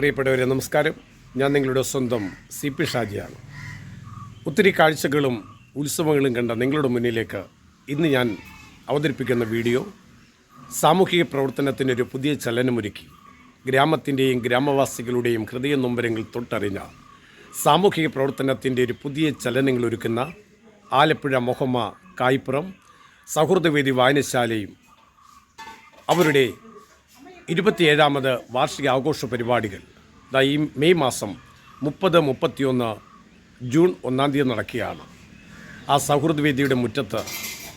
പ്രിയപ്പെട്ടവരെ നമസ്കാരം. ഞാൻ നിങ്ങളുടെ സ്വന്തം CP ഷാജിയാണ്. ഒത്തിരി കാഴ്ചകളും ഉത്സവങ്ങളും കണ്ട നിങ്ങളുടെ മുന്നിലേക്ക് ഇന്ന് ഞാൻ അവതരിപ്പിക്കുന്ന വീഡിയോ സാമൂഹിക പ്രവർത്തനത്തിനൊരു പുതിയ ചലനമൊരുക്കി ഗ്രാമത്തിൻ്റെയും ഗ്രാമവാസികളുടെയും ഹൃദയ നൊമ്പരങ്ങൾ തൊട്ടറിഞ്ഞ സാമൂഹിക പ്രവർത്തനത്തിൻ്റെ ഒരു പുതിയ ചലനങ്ങളൊരുക്കുന്ന ആലപ്പുഴ മൊഹമ്മ കായ്പുറം സൗഹൃദവേദി വായനശാലയും അവരുടെ 27ാമത് വാർഷിക ആഘോഷ പരിപാടികൾ ഈ മെയ് മാസം 30, 31, ജൂൺ 1-ാം തീയതി നടക്കുകയാണ്. ആ സൗഹൃദവേദിയുടെ മുറ്റത്ത്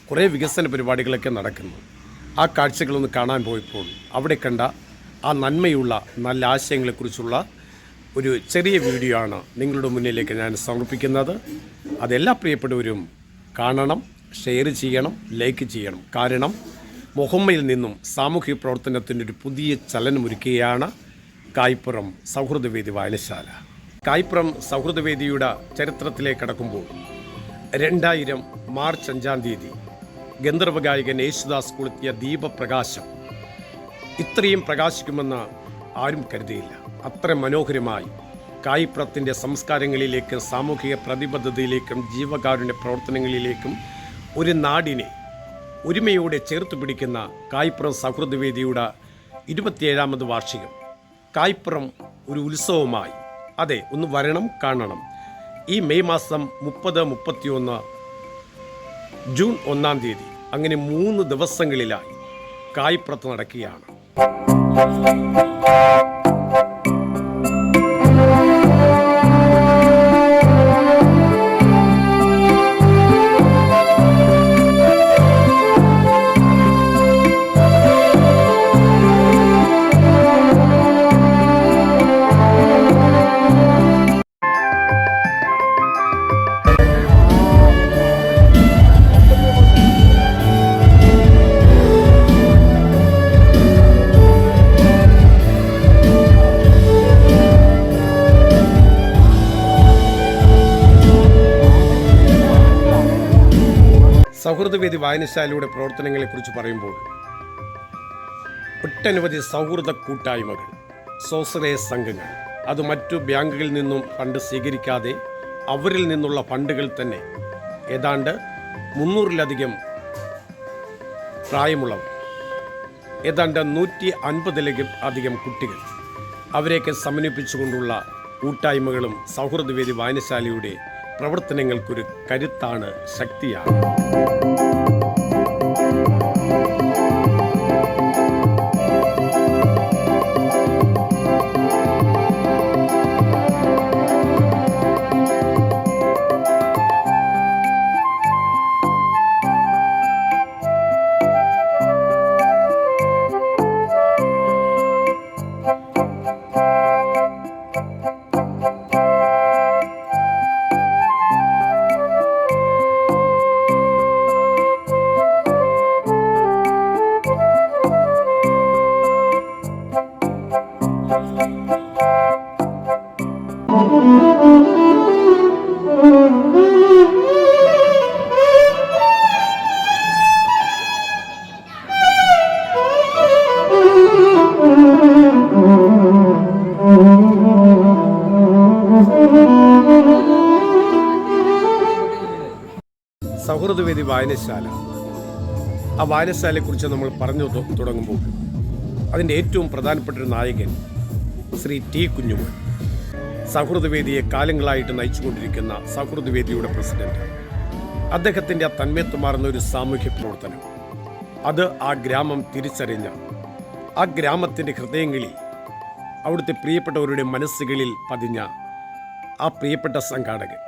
കുറേ വികസന പരിപാടികളൊക്കെ നടക്കുന്നു. ആ കാഴ്ചകളൊന്ന് കാണാൻ പോയപ്പോൾ അവിടെ കണ്ട ആ നന്മയുള്ള നല്ല ആശയങ്ങളെക്കുറിച്ചുള്ള ഒരു ചെറിയ വീഡിയോ ആണ് നിങ്ങളുടെ മുന്നിലേക്ക് ഞാൻ സമർപ്പിക്കുന്നത്. അതെല്ലാ പ്രിയപ്പെട്ടവരും കാണണം, ഷെയർ ചെയ്യണം, ലൈക്ക് ചെയ്യണം. കാരണം മൊഹമ്മയിൽ നിന്നും സാമൂഹിക പ്രവർത്തനത്തിനൊരു പുതിയ ചലനമൊരുക്കുകയാണ് കായ്പുറം സൗഹൃദവേദി വായനശാല. കായ്പുറം സൗഹൃദവേദിയുടെ ചരിത്രത്തിലേക്ക് കടക്കുമ്പോൾ 2000 മാർച്ച് 5-ാം തീയതി ഗന്ധർവ ഗായകൻ യേശുദാസ് കൊളുത്തിയ ദീപപ്രകാശം ഇത്രയും പ്രകാശിക്കുമെന്ന് ആരും കരുതിയില്ല. അത്ര മനോഹരമായി കായ്പുറത്തിൻ്റെ സംസ്കാരങ്ങളിലേക്കും സാമൂഹിക പ്രതിബദ്ധതയിലേക്കും ജീവകാരുണ്യ പ്രവർത്തനങ്ങളിലേക്കും ഒരു നാടിനെ ഒരുമയോടെ ചേർത്ത് പിടിക്കുന്ന കായ്പുറം സൗഹൃദവേദിയുടെ 27ാമത് വാർഷികം കായ്പുറം ഒരു ഉത്സവമായി. അതെ, ഒന്ന് വരണം, കാണണം. ഈ മെയ് മാസം 30, 31, ജൂൺ 1-ാം തീയതി അങ്ങനെ 3 ദിവസങ്ങളിലായി കായ്പുറത്ത് നടക്കുകയാണ്. സൗഹൃദവേദി വായനശാലയുടെ പ്രവർത്തനങ്ങളെക്കുറിച്ച് പറയുമ്പോൾ ഒട്ടനവധി സൗഹൃദ കൂട്ടായ്മകൾ, സ്വാശ്രയ സംഘങ്ങൾ, അത് മറ്റു ബാങ്കുകളിൽ നിന്നും ഫണ്ട് സ്വീകരിക്കാതെ അവരിൽ നിന്നുള്ള ഫണ്ടുകൾ തന്നെ ഏതാണ്ട് 300-ലധികം പ്രായമുള്ളവർ, ഏതാണ്ട് 150-ലധികം കുട്ടികൾ, അവരെയൊക്കെ സമന്വയിപ്പിച്ചുകൊണ്ടുള്ള കൂട്ടായ്മകളും സൗഹൃദവേദി വായനശാലയുടെ പ്രവർത്തനങ്ങൾക്കൊരു കരുത്താണ്, ശക്തിയാണ്. സൗഹൃദവേദി വായനശാല, ആ വായനശാലയെക്കുറിച്ച് നമ്മൾ പറഞ്ഞു തുടങ്ങുമ്പോൾ അതിൻ്റെ ഏറ്റവും പ്രധാനപ്പെട്ട ഒരു നായകൻ ശ്രീ T. കുഞ്ഞുമോൻ, സൗഹൃദവേദിയെ കാലങ്ങളായിട്ട് നയിച്ചുകൊണ്ടിരിക്കുന്ന സൗഹൃദവേദിയുടെ പ്രസിഡന്റ്. അദ്ദേഹത്തിൻ്റെ ആ തന്മയത്വമാർന്ന ഒരു സാമൂഹ്യ പ്രവർത്തനം, അത് ആ ഗ്രാമം തിരിച്ചറിഞ്ഞ, ആ ഗ്രാമത്തിൻ്റെ ഹൃദയങ്ങളിൽ, അവിടുത്തെ പ്രിയപ്പെട്ടവരുടെ മനസ്സുകളിൽ പതിഞ്ഞ ആ പ്രിയപ്പെട്ട സംഘാടകൻ.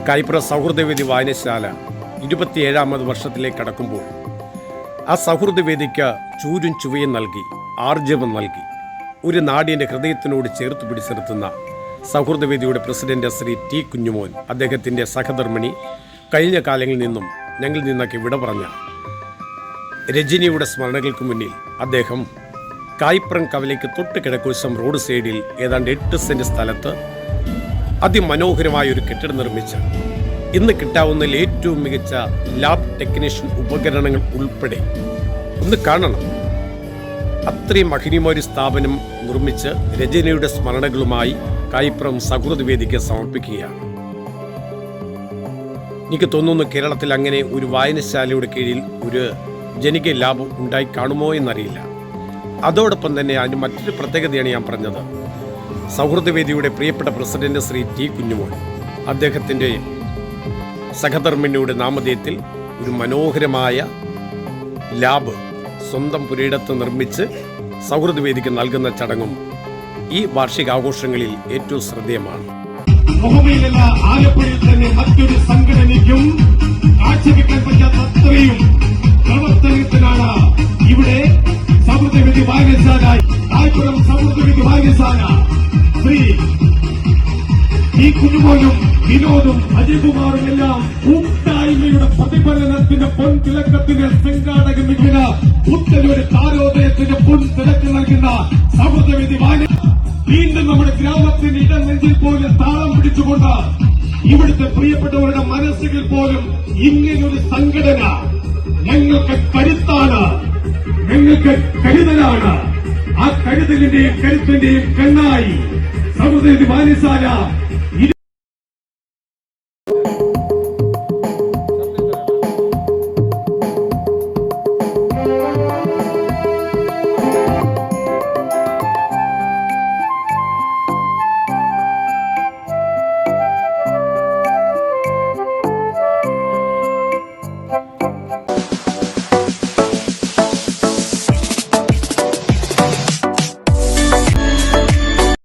കായ്പുറം സൗഹൃദവേദി വായനശാല 27ാമത് വർഷത്തിലേക്ക് കടക്കുമ്പോൾ ആ സൗഹൃദവേദിക്ക് ചൂരും ചുവയും നൽകി, ആർജവം നൽകി, ഒരു നാടിൻ്റെ ഹൃദയത്തിനോട് ചേർത്ത് പിടിച്ചിരുത്തുന്ന സൗഹൃദവേദിയുടെ പ്രസിഡന്റ് ശ്രീ ടി കുഞ്ഞുമോൻ, അദ്ദേഹത്തിൻ്റെ സഹധർമ്മിണി, കഴിഞ്ഞ കാലങ്ങളിൽ നിന്നും ഞങ്ങളിൽ നിന്നൊക്കെ വിട പറഞ്ഞ രജനിയുടെ സ്മരണകൾക്ക് മുന്നിൽ അദ്ദേഹം കായ്പ്രം കവലയ്ക്ക് തൊട്ട് കിഴക്കുവശം റോഡ് സൈഡിൽ ഏതാണ്ട് 8 സെന്റ് സ്ഥലത്ത് അതിമനോഹരമായ ഒരു കെട്ടിടം നിർമ്മിച്ച് ഇന്ന് കിട്ടാവുന്നതിൽ ഏറ്റവും മികച്ച ലാബ് ടെക്നീഷ്യൻ ഉപകരണങ്ങൾ ഉൾപ്പെടെ ഒന്ന് കാണണം. അത്രയും മഹിനിമായ ഒരു സ്ഥാപനം നിർമ്മിച്ച് രജനിയുടെ സ്മരണകളുമായി കായ്പ്രം സൗഹൃദവേദിക്ക് സമർപ്പിക്കുകയാണ്. എനിക്ക് തോന്നുന്നു കേരളത്തിൽ അങ്ങനെ ഒരു വായനശാലയുടെ കീഴിൽ ഒരു ജനിക ലാബ് ഉണ്ടായി കാണുമോ എന്നറിയില്ല. അതോടൊപ്പം തന്നെ അതിന് മറ്റൊരു പ്രത്യേകതയാണ് ഞാൻ പറഞ്ഞത്. സൗഹൃദവേദിയുടെ പ്രിയപ്പെട്ട പ്രസിഡന്റ് ശ്രീ ടി കുഞ്ഞുമോൻ, അദ്ദേഹത്തിൻ്റെ സഹധർമ്മിണിയുടെ നാമധേയത്തിൽ ഒരു മനോഹരമായ ലാബ് സ്വന്തം പുരയിടത്ത് നിർമ്മിച്ച് സൗഹൃദവേദിക്ക് നൽകുന്ന ചടങ്ങും ഈ വാർഷികാഘോഷങ്ങളിൽ ഏറ്റവും ശ്രദ്ധേയമാണ്. ആലപ്പുഴയിൽ തന്നെ മറ്റൊരു സംഘടനയ്ക്കും കാഴ്ചവെക്കാൻ പറ്റാത്ത അത്രയും പ്രവർത്തനത്തിനാണ് ഇവിടെ സൗഹൃദവേദി വായനശാല, കായ്പുരം സൗഹൃദവേദി വായനശാല ശ്രീ ഈ കുഞ്ഞുമോനും വിനോദും അജയ്കുമാറും എല്ലാം കൂട്ടായ്മയുടെ പ്രതിഫലനത്തിന്റെ പൊൻതിളക്കത്തിന് സംഘാടകം നൽകുന്ന പുത്തനൊരു താരോദയത്തിന്റെ പൊൻതിളക്ക് നൽകുന്ന സൗഹൃദവേദി വായന വീണ്ടും നമ്മുടെ ഗ്രാമത്തിന്റെ ഇടനെഞ്ചിൽ പോലും താളം പിടിച്ചുകൊണ്ട് ഇവിടുത്തെ പ്രിയപ്പെട്ടവരുടെ മനസ്സുകൾ പോലും ഇങ്ങനൊരു സംഘടന ഞങ്ങൾക്ക് കരുത്താണ്, ഞങ്ങൾക്ക് കരുതലാണ്. ആ കരുതലിന്റെയും കരുത്തിന്റെയും കണ്ണായി സൗഹൃദവേദി വായനശാല